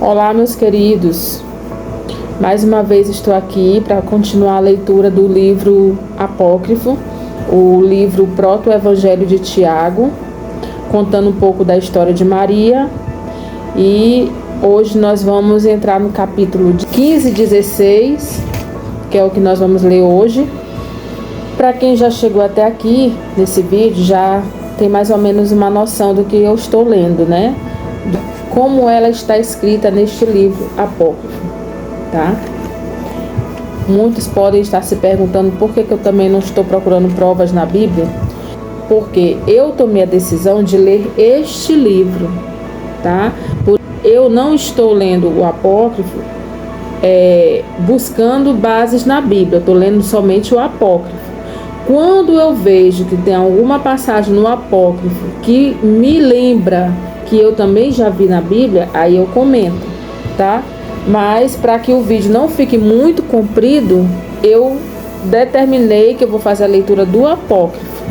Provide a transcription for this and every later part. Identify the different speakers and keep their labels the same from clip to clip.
Speaker 1: Olá, meus queridos. Mais uma vez estou aqui para continuar a leitura do livro apócrifo, o livro Proto-Evangelho de Tiago, contando um pouco da história de Maria. E hoje nós vamos entrar no capítulo 15 e 16, que é o que nós vamos ler hoje. Para quem já chegou até aqui nesse vídeo, já tem mais ou menos uma noção do que eu estou lendo, né? Como ela está escrita neste livro apócrifo, tá? Muitos podem estar se perguntando por que eu também não estou procurando provas na Bíblia, porque eu tomei a decisão de ler este livro, tá? Eu não estou lendo o apócrifo buscando bases na Bíblia, eu estou lendo somente o apócrifo. Quando eu vejo que tem alguma passagem no apócrifo que me lembra que eu também já vi na Bíblia, aí eu comento, tá? Mas para que o vídeo não fique muito comprido, eu determinei que eu vou fazer a leitura do apócrifo,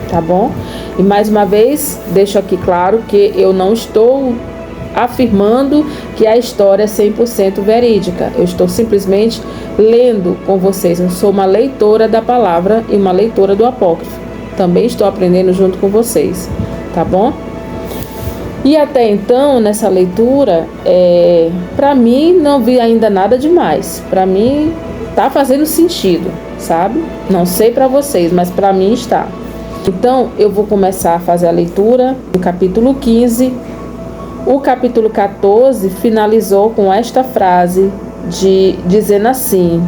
Speaker 1: tá bom? E mais uma vez, deixo aqui claro que eu não estou afirmando que a história é 100% verídica. Eu estou simplesmente lendo com vocês. Eu sou uma leitora da palavra e uma leitora do apócrifo. Também estou aprendendo junto com vocês, tá bom? E até então, nessa leitura, para mim não vi ainda nada demais. Para mim tá fazendo sentido, sabe? Não sei para vocês, mas para mim está. Então, eu vou começar a fazer a leitura do capítulo 15. O capítulo 14 finalizou com esta frase dizendo assim: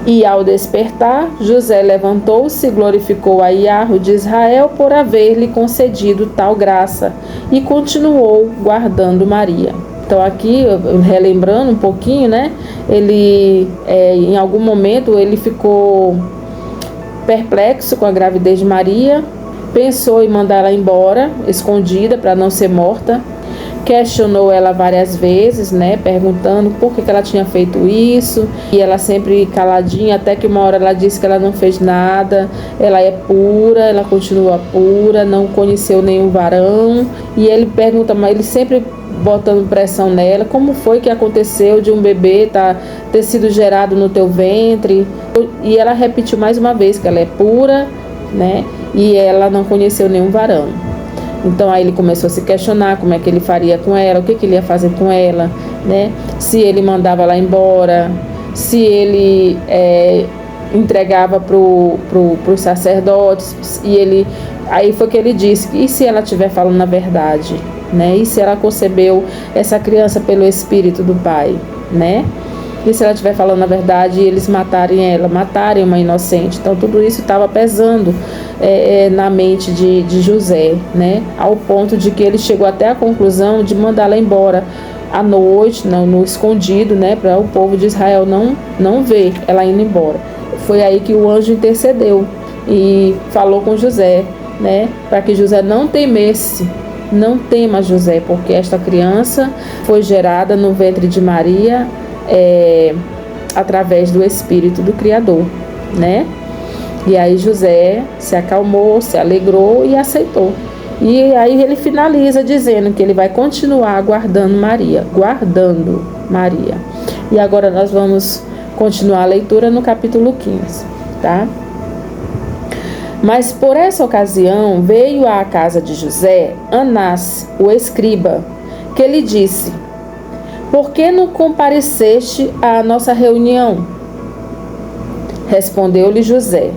Speaker 1: E ao despertar, José levantou-se e glorificou a Iahve de Israel por haver-lhe concedido tal graça, e continuou guardando Maria. Então aqui, relembrando um pouquinho, né? Ele, em algum momento, ele ficou perplexo com a gravidez de Maria, pensou em mandar ela embora, escondida, para não ser morta. Questionou ela várias vezes, né, perguntando por que ela tinha feito isso, e ela sempre caladinha, até que uma hora ela disse que ela não fez nada, ela é pura, ela continua pura, não conheceu nenhum varão. E ele pergunta, mas ele sempre botando pressão nela, como foi que aconteceu de um bebê ter sido gerado no teu ventre? E ela repetiu mais uma vez que ela é pura, né, e ela não conheceu nenhum varão. Então aí ele começou a se questionar como é que ele faria com ela, o que ele ia fazer com ela, né? Se ele mandava ela embora, se ele entregava para os sacerdotes, aí foi que ele disse, e se ela estiver falando a verdade, né? E se ela concebeu essa criança pelo Espírito do Pai, né? E se ela estiver falando a verdade e eles matarem uma inocente. Então tudo isso estava pesando na mente de José, né? Ao ponto de que ele chegou até a conclusão de mandá-la embora à noite, no escondido, né? Para o povo de Israel não ver ela indo embora. Foi aí que o anjo intercedeu e falou com José, né? Para que José não temesse. Não tema, José, porque esta criança foi gerada no ventre de Maria através do Espírito do Criador, né? E aí José se acalmou, se alegrou e aceitou. E aí ele finaliza dizendo que ele vai continuar guardando Maria. E agora nós vamos continuar a leitura no capítulo 15, tá? Mas por essa ocasião veio à casa de José Anás, o escriba, que lhe disse: Por que não compareceste à nossa reunião? Respondeu-lhe José: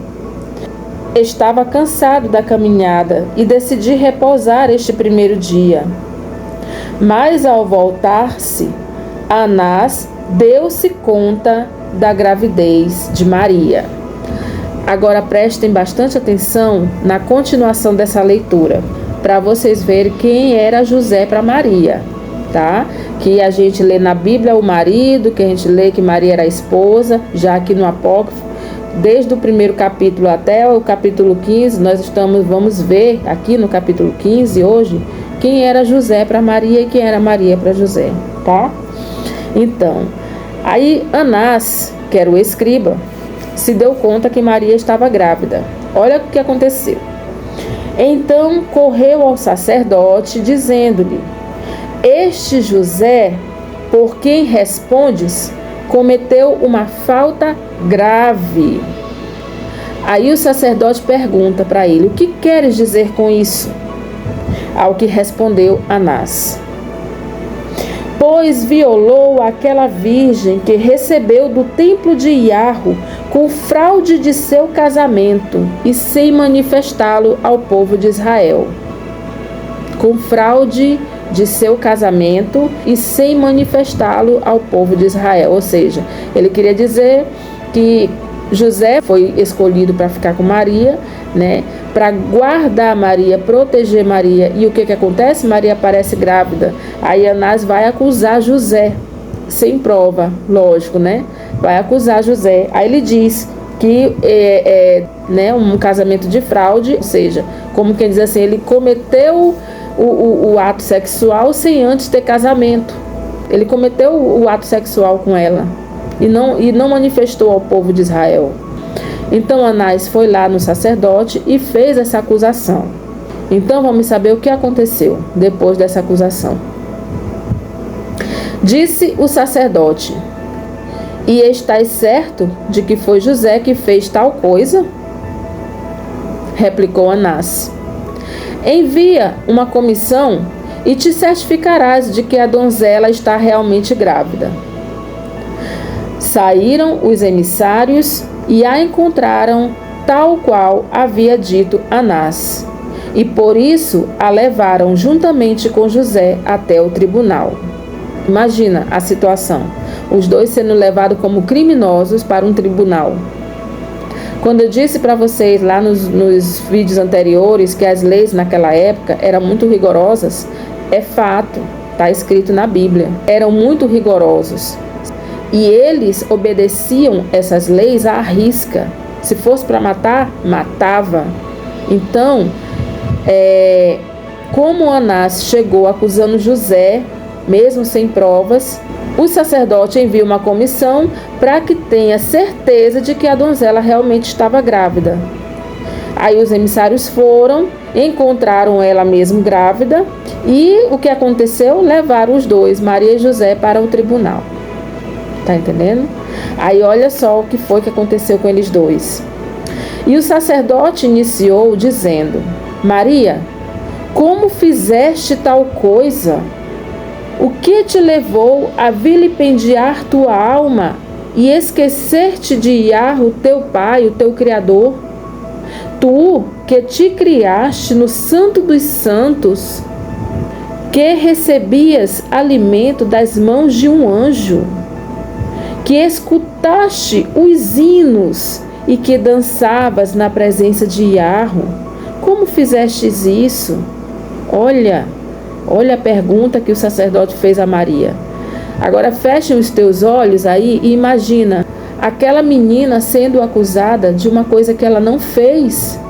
Speaker 1: Estava cansado da caminhada e decidi repousar este primeiro dia. Mas ao voltar-se, Anás deu-se conta da gravidez de Maria. Agora prestem bastante atenção na continuação dessa leitura, para vocês verem quem era José para Maria. Tá? Que a gente lê na Bíblia o marido, que a gente lê que Maria era a esposa, já aqui no apócrifo, desde o primeiro capítulo até o capítulo 15, vamos ver aqui no capítulo 15 hoje, quem era José para Maria e quem era Maria para José, tá? Então, aí Anás, que era o escriba, se deu conta que Maria estava grávida. Olha o que aconteceu. Então correu ao sacerdote, dizendo-lhe: Este José por quem respondes, cometeu uma falta grave. Aí o sacerdote pergunta para ele: o que queres dizer com isso? Ao que respondeu Anás: pois violou aquela virgem que recebeu do templo de Iarro com fraude de seu casamento e sem manifestá-lo ao povo de Israel. Com fraude de seu casamento e sem manifestá-lo ao povo de Israel. Ou seja, ele queria dizer que José foi escolhido para ficar com Maria, né, para guardar Maria, proteger Maria. E o que acontece? Maria aparece grávida. Aí Anás vai acusar José, sem prova, lógico, né? Vai acusar José. Aí ele diz que né, um casamento de fraude, ou seja, como quem diz assim, ele cometeu o ato sexual sem antes ter casamento. Ele cometeu o ato sexual com ela e não manifestou ao povo de Israel. Então Anás foi lá no sacerdote e fez essa acusação. Então vamos saber o que aconteceu depois dessa acusação. Disse o sacerdote: e estás certo de que foi José que fez tal coisa? Replicou Anás: envia uma comissão e te certificarás de que a donzela está realmente grávida. Saíram os emissários e a encontraram tal qual havia dito Anás, e por isso a levaram juntamente com José até o tribunal. Imagina a situação, os dois sendo levados como criminosos para um tribunal. Quando eu disse para vocês lá nos vídeos anteriores que as leis naquela época eram muito rigorosas, é fato, está escrito na Bíblia, eram muito rigorosos. E eles obedeciam essas leis à risca. Se fosse para matar, matava. Então, como Anás chegou acusando José, mesmo sem provas, o sacerdote envia uma comissão para que tenha certeza de que a donzela realmente estava grávida. Aí os emissários foram, encontraram ela mesmo grávida e o que aconteceu? Levaram os dois, Maria e José, para o tribunal. Tá entendendo? Aí olha só o que foi que aconteceu com eles dois. E o sacerdote iniciou dizendo: Maria, como fizeste tal coisa? O que te levou a vilipendiar tua alma e esquecer-te de Iarro, teu pai, o teu Criador? Tu, que te criaste no Santo dos Santos, que recebias alimento das mãos de um anjo, que escutaste os hinos e que dançavas na presença de Iarro. Como fizestes isso? Olha a pergunta que o sacerdote fez a Maria. Agora feche os teus olhos aí e imagina aquela menina sendo acusada de uma coisa que ela não fez.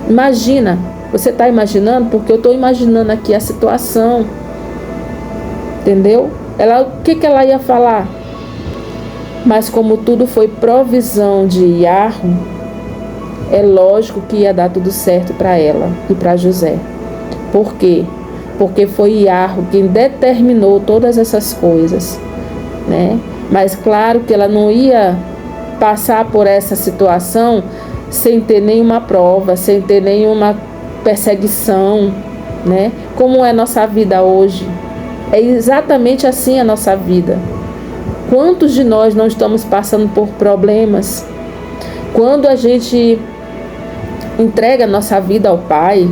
Speaker 1: Imagina, você está imaginando? Porque eu estou imaginando aqui a situação. Entendeu? O que ela ia falar? Mas como tudo foi provisão de Iarro, é lógico que ia dar tudo certo para ela e para José. Por quê? Porque foi Iarro quem determinou todas essas coisas, né? Mas claro que ela não ia passar por essa situação sem ter nenhuma prova, sem ter nenhuma perseguição, né? Como é nossa vida hoje. É exatamente assim a nossa vida. Quantos de nós não estamos passando por problemas? Quando a gente entrega a nossa vida ao Pai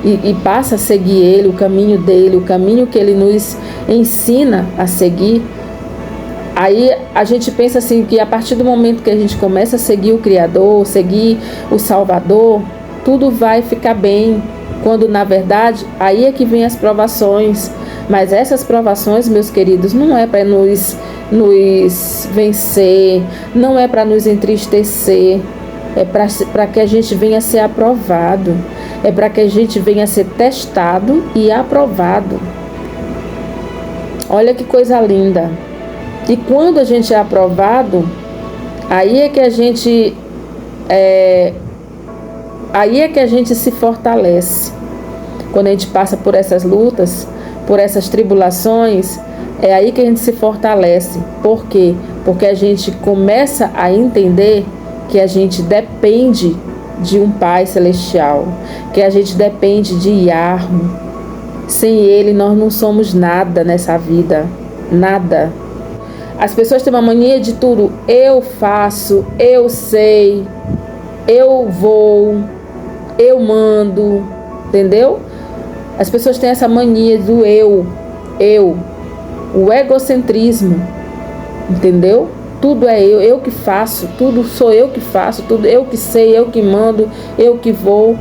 Speaker 1: e passa a seguir Ele, o caminho dele, o caminho que Ele nos ensina a seguir, aí a gente pensa assim que a partir do momento que a gente começa a seguir o Criador, seguir o Salvador, tudo vai ficar bem. Quando na verdade aí é que vem as provações. Mas essas provações, meus queridos, não é para nos vencer, não é para nos entristecer, é para que a gente venha a ser aprovado, é para que a gente venha a ser testado e aprovado. Olha que coisa linda. E quando a gente é aprovado, aí é que a gente se fortalece. Quando a gente passa por essas lutas, por essas tribulações, é aí que a gente se fortalece. Por quê? Porque a gente começa a entender que a gente depende de um Pai Celestial, que a gente depende de Yahweh. Sem Ele nós não somos nada nessa vida, nada. As pessoas têm uma mania de tudo, eu faço, eu sei, eu vou, eu mando, entendeu? As pessoas têm essa mania do eu, o egocentrismo, entendeu? Tudo é eu que faço, tudo sou eu que faço, tudo eu que sei, eu que mando, eu que vou.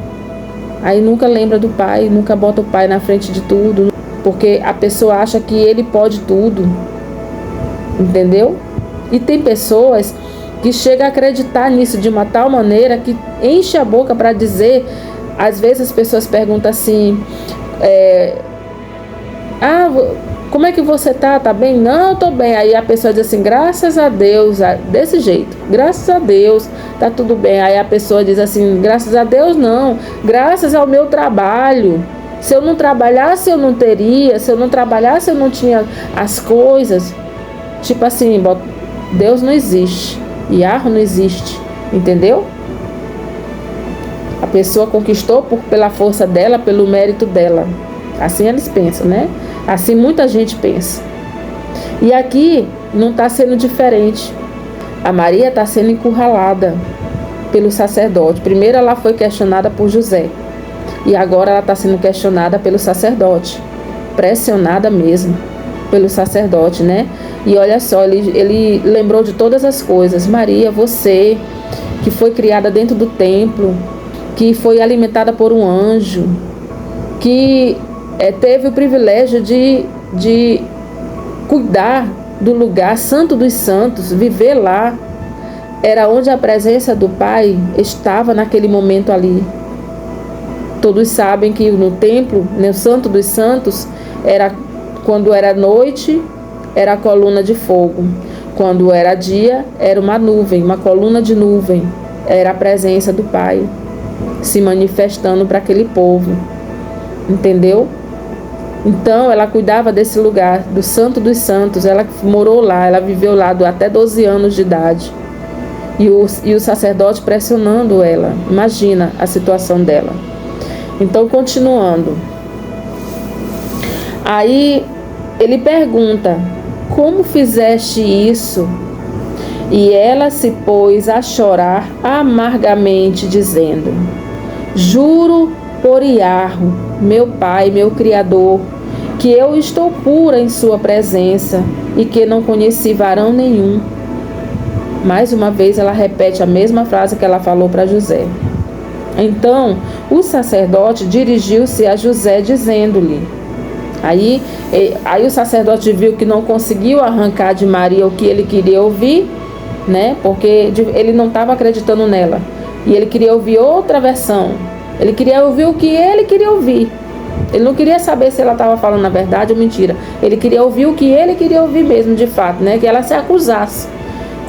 Speaker 1: Aí nunca lembra do Pai, nunca bota o Pai na frente de tudo, porque a pessoa acha que ele pode tudo, entendeu? E tem pessoas que chegam a acreditar nisso de uma tal maneira que enche a boca para dizer. Às vezes as pessoas perguntam assim, como é que você tá? Tá bem? Não, eu tô bem. Aí a pessoa diz assim, graças a Deus, desse jeito, graças a Deus, tá tudo bem. Aí a pessoa diz assim, graças a Deus não, graças ao meu trabalho. Se eu não trabalhasse, eu não teria. Se eu não trabalhasse, eu não tinha as coisas. Tipo assim, Deus não existe, Yahweh não existe, entendeu? A pessoa conquistou pela força dela, pelo mérito dela. Assim eles pensam, né? Assim muita gente pensa. E aqui não está sendo diferente. A Maria está sendo encurralada pelo sacerdote. Primeiro ela foi questionada por José. E agora ela está sendo questionada pelo sacerdote. Pressionada mesmo pelo sacerdote, né? E olha só, ele lembrou de todas as coisas. Maria, você que foi criada dentro do templo, que foi alimentada por um anjo, que teve o privilégio de cuidar do lugar santo dos santos, viver lá. Era onde a presença do Pai estava naquele momento ali. Todos sabem que no templo, no Santo dos Santos, quando era noite, era a coluna de fogo. Quando era dia, era uma nuvem, uma coluna de nuvem. Era a presença do Pai se manifestando para aquele povo. Entendeu? Então, ela cuidava desse lugar, do Santo dos Santos. Ela morou lá, ela viveu lá até 12 anos de idade. E o sacerdote pressionando ela. Imagina a situação dela. Então, continuando. Aí, ele pergunta, como fizeste isso? E ela se pôs a chorar amargamente, dizendo, juro por Yahweh, meu Pai, meu Criador, que eu estou pura em sua presença e que não conheci varão nenhum. Mais uma vez ela repete a mesma frase que ela falou para José. Então o sacerdote dirigiu-se a José dizendo-lhe, aí o sacerdote viu que não conseguiu arrancar de Maria o que ele queria ouvir, né? Porque ele não estava acreditando nela e ele queria ouvir outra versão. Ele queria ouvir o que ele queria ouvir. Ele não queria saber se ela estava falando a verdade ou mentira. Ele queria ouvir o que ele queria ouvir mesmo, de fato, né? Que ela se acusasse.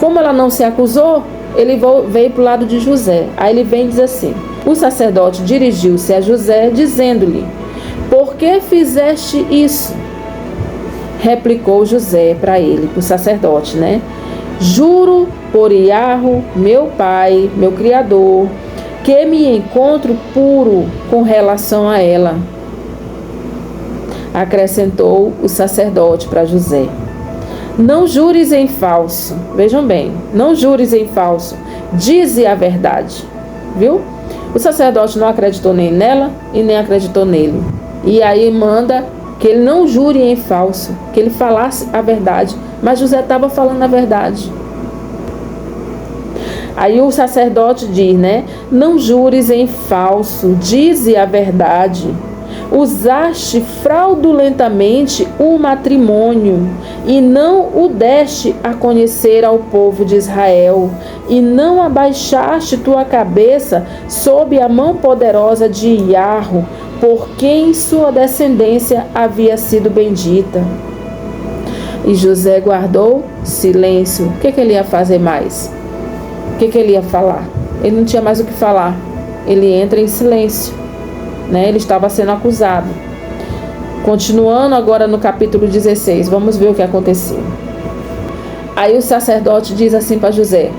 Speaker 1: Como ela não se acusou, ele veio para o lado de José. Aí ele vem e diz assim, o sacerdote dirigiu-se a José, dizendo-lhe, por que fizeste isso? Replicou José para ele, para o sacerdote, né? Juro por Yahweh, meu Pai, meu Criador, que me encontro puro com relação a ela. Acrescentou o sacerdote para José. Não jures em falso. Vejam bem, não jures em falso. Dize a verdade. Viu? O sacerdote não acreditou nem nela e nem acreditou nele. E aí manda que ele não jure em falso, que ele falasse a verdade. Mas José estava falando a verdade. Aí o sacerdote diz, né? Não jures em falso, dize a verdade. Usaste fraudulentamente o matrimônio e não o deste a conhecer ao povo de Israel, e não abaixaste tua cabeça sob a mão poderosa de Yahweh, por quem sua descendência havia sido bendita. E José guardou silêncio. O que ele ia fazer mais? O que ele ia falar? Ele não tinha mais o que falar. Ele entra em silêncio, né? Ele estava sendo acusado. Continuando agora no capítulo 16, vamos ver o que aconteceu. Aí o sacerdote diz assim para José: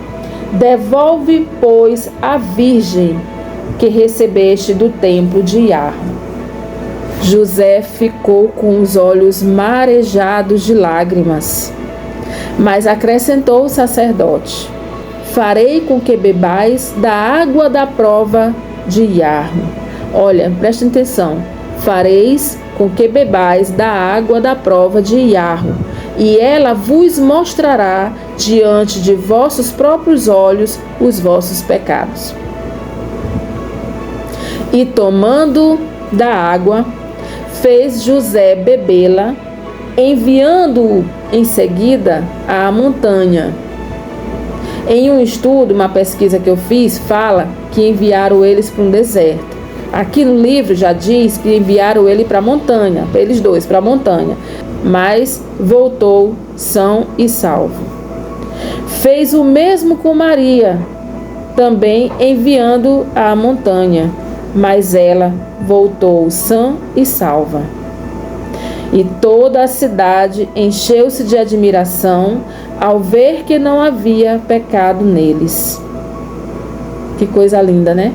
Speaker 1: devolve, pois, a virgem que recebeste do templo de Jarro. José ficou com os olhos marejados de lágrimas, mas acrescentou o sacerdote: farei com que bebais da água da prova de Jarro. Olha, presta atenção. Fareis com que bebais da água da prova de Jarro, e ela vos mostrará diante de vossos próprios olhos os vossos pecados. E tomando da água, fez José bebê-la, enviando-o em seguida à montanha. Em um estudo, uma pesquisa que eu fiz, fala que enviaram eles para um deserto. Aqui no livro já diz que enviaram ele para a montanha, eles dois para a montanha, mas voltou são e salvo. Fez o mesmo com Maria, também enviando à montanha, mas ela voltou sã e salva. E toda a cidade encheu-se de admiração ao ver que não havia pecado neles. Que coisa linda, né?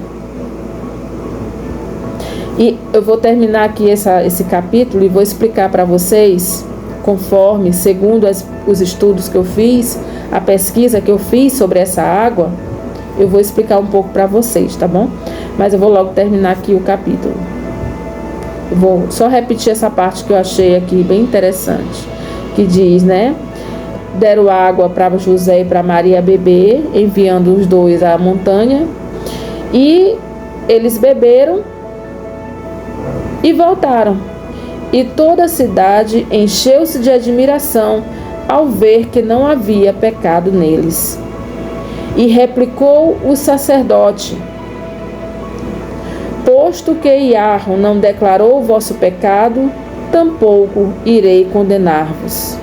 Speaker 1: E eu vou terminar aqui esse capítulo e vou explicar para vocês, conforme, segundo os estudos que eu fiz, a pesquisa que eu fiz sobre essa água, eu vou explicar um pouco para vocês, tá bom? Mas eu vou logo terminar aqui o capítulo. Eu vou só repetir essa parte que eu achei aqui bem interessante, que diz, né? Deram água para José e para Maria beber, enviando os dois à montanha, e eles beberam e voltaram. E toda a cidade encheu-se de admiração ao ver que não havia pecado neles. E replicou o sacerdote: posto que Jarro não declarou o vosso pecado, tampouco irei condenar-vos.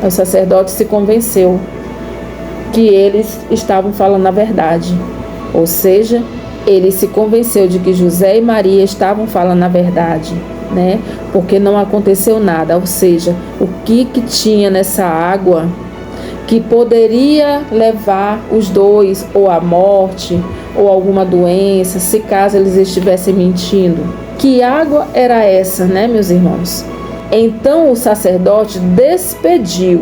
Speaker 1: O sacerdote se convenceu que eles estavam falando a verdade. Ou seja, ele se convenceu de que José e Maria estavam falando a verdade, né? Porque não aconteceu nada. Ou seja, o que tinha nessa água que poderia levar os dois ou à morte ou alguma doença, se caso eles estivessem mentindo. Que água era essa, né, meus irmãos? Então o sacerdote despediu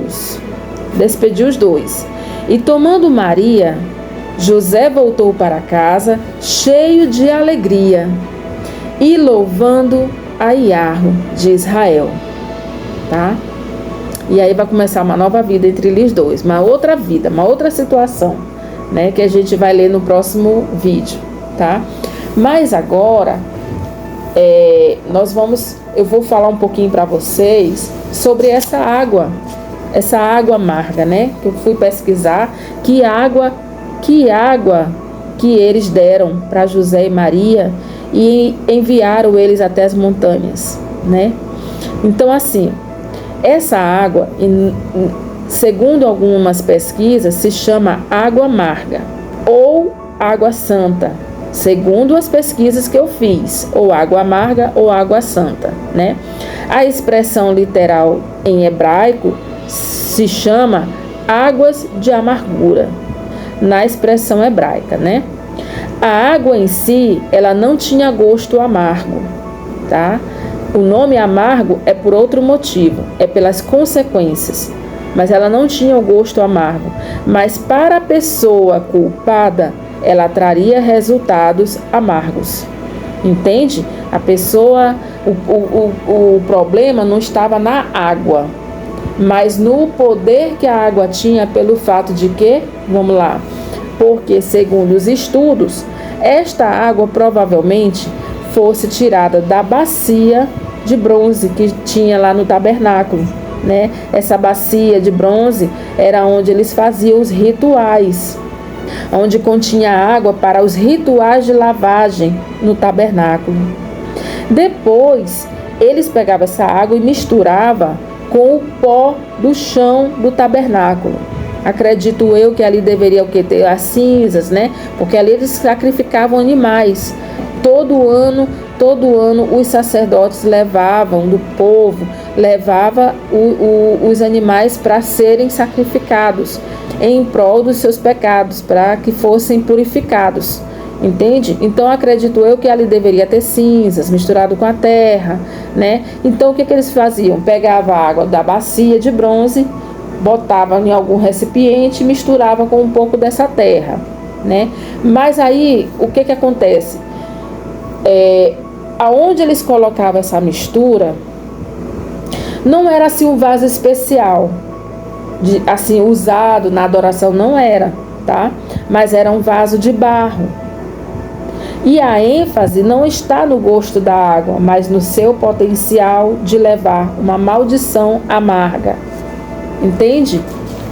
Speaker 1: os dois. E tomando Maria, José voltou para casa cheio de alegria e louvando a Jarro de Israel, tá? E aí vai começar uma nova vida entre eles dois, uma outra vida, uma outra situação, né, que a gente vai ler no próximo vídeo, tá? Mas agora eu vou falar um pouquinho para vocês sobre essa água amarga, né? Que eu fui pesquisar que água que eles deram para José e Maria e enviaram eles até as montanhas, né? Então, assim, essa água, segundo algumas pesquisas, se chama água amarga ou água santa, segundo as pesquisas que eu fiz, ou água amarga ou água santa, né? A expressão literal em hebraico se chama águas de amargura, na expressão hebraica, né? A água em si, ela não tinha gosto amargo, tá? O nome amargo é por outro motivo, é pelas consequências, mas ela não tinha o gosto amargo. Mas para a pessoa culpada, ela traria resultados amargos, entende? A pessoa, o problema não estava na água, mas no poder que a água tinha pelo fato de que, vamos lá, porque segundo os estudos, esta água provavelmente fosse tirada da bacia de bronze que tinha lá no tabernáculo, né? Essa bacia de bronze era onde eles faziam os rituais, onde continha água para os rituais de lavagem no tabernáculo. Depois, eles pegavam essa água e misturavam com o pó do chão do tabernáculo. Acredito eu que ali deveria ter as cinzas, né? Porque ali eles sacrificavam animais, Todo ano os sacerdotes levavam do povo, os animais para serem sacrificados em prol dos seus pecados, para que fossem purificados. Entende? Então acredito eu que ali deveria ter cinzas misturado com a terra, né? Então o que eles faziam? Pegava a água da bacia de bronze, botava em algum recipiente e misturava com um pouco dessa terra, né? Mas aí o que acontece? Aonde eles colocavam essa mistura, não era assim um vaso especial, assim usado na adoração, não era, tá? Mas era um vaso de barro. E a ênfase não está no gosto da água, mas no seu potencial de levar uma maldição amarga. Entende?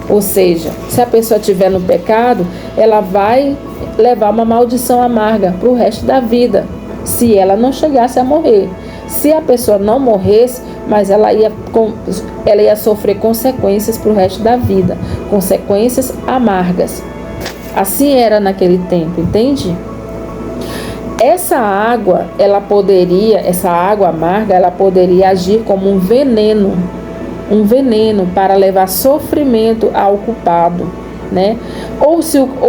Speaker 1: Ou seja, se a pessoa estiver no pecado, ela vai levar uma maldição amarga para o resto da vida, se ela não chegasse a morrer. Se a pessoa não morresse, mas ela ia sofrer consequências para o resto da vida, consequências amargas. Assim era naquele tempo, entende? Essa água amarga, ela poderia agir como um veneno para levar sofrimento ao culpado, né? Ou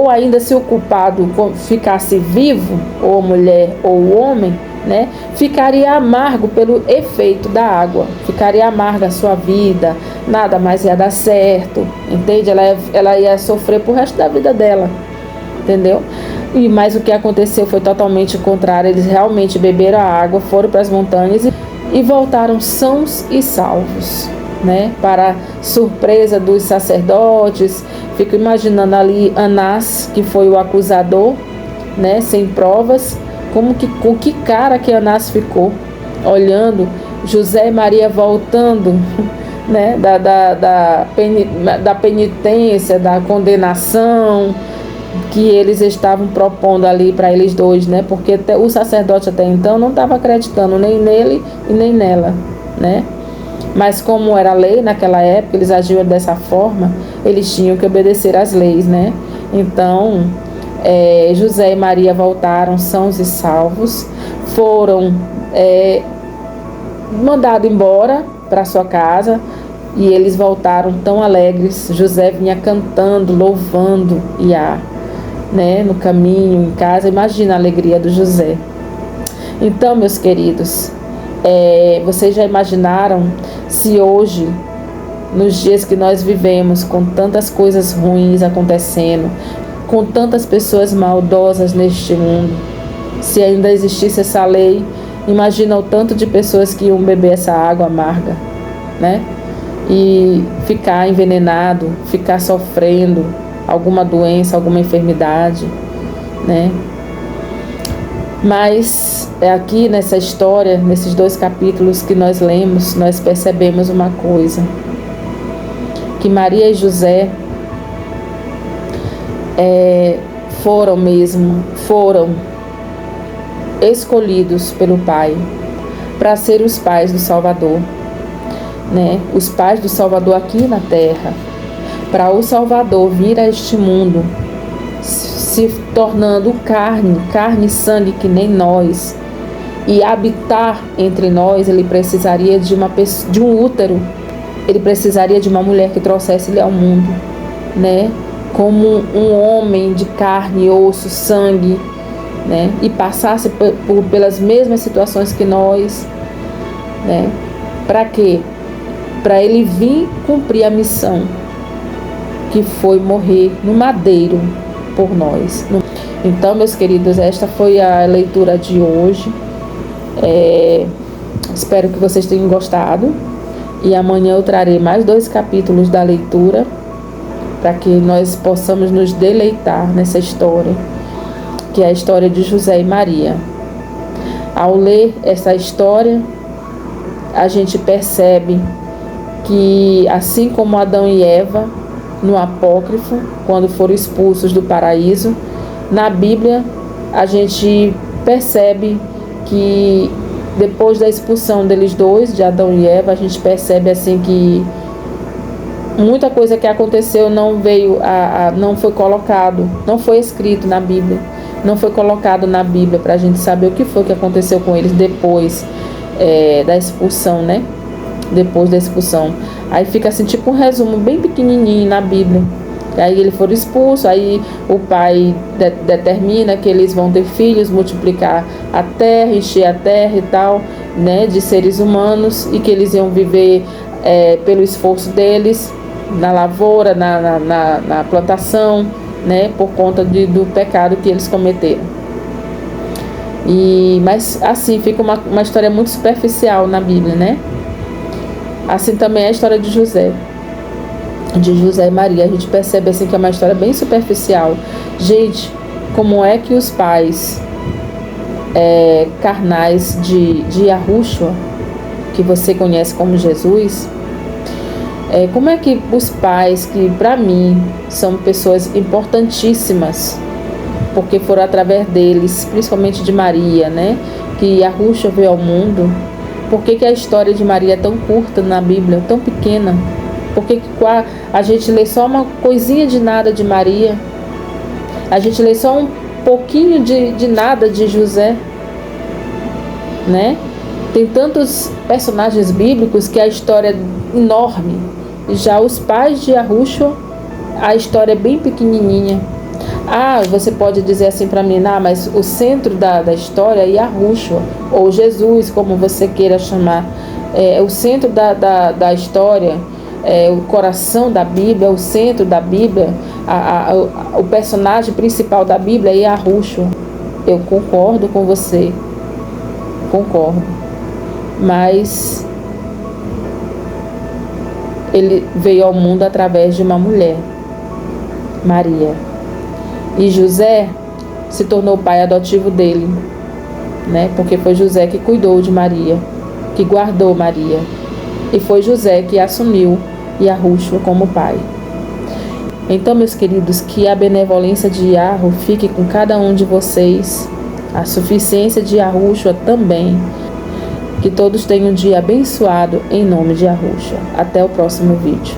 Speaker 1: ainda se o culpado ficasse vivo, ou a mulher ou o homem, né? Ficaria amargo pelo efeito da água, ficaria amarga a sua vida, nada mais ia dar certo, entende? Ela ia sofrer pro resto da vida dela, entendeu? Mas o que aconteceu foi totalmente contrário. Eles realmente beberam a água, foram para as montanhas e voltaram sãos e salvos, né? Para surpresa dos sacerdotes. Fico imaginando ali Anás, que foi o acusador, né? Sem provas. Com que cara que Anás ficou, olhando José e Maria voltando, né? Da penitência, da condenação que eles estavam propondo ali para eles dois, né? Porque o sacerdote até então não estava acreditando nem nele e nem nela, né? Mas como era lei naquela época, eles agiam dessa forma, eles tinham que obedecer às leis, né? Então, José e Maria voltaram sãos e salvos, foram mandados embora para sua casa e eles voltaram tão alegres. José vinha cantando, louvando Iá, né, no caminho, em casa. Imagina a alegria do José. Então, meus queridos, vocês já imaginaram se hoje, nos dias que nós vivemos, com tantas coisas ruins acontecendo, com tantas pessoas maldosas neste mundo, se ainda existisse essa lei, imagina o tanto de pessoas que iam beber essa água amarga, né? E ficar envenenado, ficar sofrendo alguma doença, alguma enfermidade, né? Mas aqui nessa história, nesses 2 capítulos que nós lemos, nós percebemos uma coisa, que Maria e José foram escolhidos pelo Pai para ser os pais do Salvador, né? Os pais do Salvador aqui na terra, para o Salvador vir a este mundo, se tornando carne e sangue que nem nós, e habitar entre nós, ele precisaria de um útero, ele precisaria de uma mulher que trouxesse ele ao mundo, né? Como um homem de carne, osso, sangue, né? E passasse pelas mesmas situações que nós, né? Para quê? Para ele vir cumprir a missão, que foi morrer no madeiro por nós. Então, meus queridos, esta foi a leitura de hoje. Espero que vocês tenham gostado. E amanhã eu trarei mais 2 capítulos da leitura, para que nós possamos nos deleitar nessa história, que é a história de José e Maria. Ao ler essa história, a gente percebe que, assim como Adão e Eva, no apócrifo, quando foram expulsos do paraíso, na Bíblia a gente percebe que depois da expulsão deles dois, de Adão e Eva, a gente percebe assim que muita coisa que aconteceu não foi colocado, não foi escrito na Bíblia. não foi colocado na Bíblia para a gente saber o que foi que aconteceu com eles depois da expulsão, né? Depois da expulsão. Aí fica assim, tipo um resumo bem pequenininho na Bíblia. E aí eles foram expulsos, aí o pai determina que eles vão ter filhos, multiplicar a terra, encher a terra e tal, né? De seres humanos, e que eles iam viver pelo esforço deles, na lavoura, na plantação, né? Por conta do pecado que eles cometeram. Mas assim, fica uma história muito superficial na Bíblia, né? Assim também é a história de José e Maria. A gente percebe assim que é uma história bem superficial. Gente, como é que os pais carnais de Yahushua, que você conhece como Jesus, como é que os pais, que para mim são pessoas importantíssimas, porque foram através deles, principalmente de Maria, né, que Yahushua veio ao mundo, por que a história de Maria é tão curta na Bíblia, tão pequena? Por que a gente lê só uma coisinha de nada de Maria? A gente lê só um pouquinho de nada de José, né? Tem tantos personagens bíblicos que a história é enorme. Já os pais de Yahushua, a história é bem pequenininha. Você pode dizer assim para mim, mas o centro da história é Yahushua, ou Jesus, como você queira chamar. O centro da história, o coração da Bíblia, o centro da Bíblia, o personagem principal da Bíblia é Yahushua. Eu concordo com você, concordo. Mas ele veio ao mundo através de uma mulher, Maria. E José se tornou o pai adotivo dele, né? Porque foi José que cuidou de Maria, que guardou Maria. E foi José que assumiu Yahushua como pai. Então, meus queridos, que a benevolência de Yahu fique com cada um de vocês, a suficiência de Yahushua também. Que todos tenham um dia abençoado em nome de Yahushua. Até o próximo vídeo.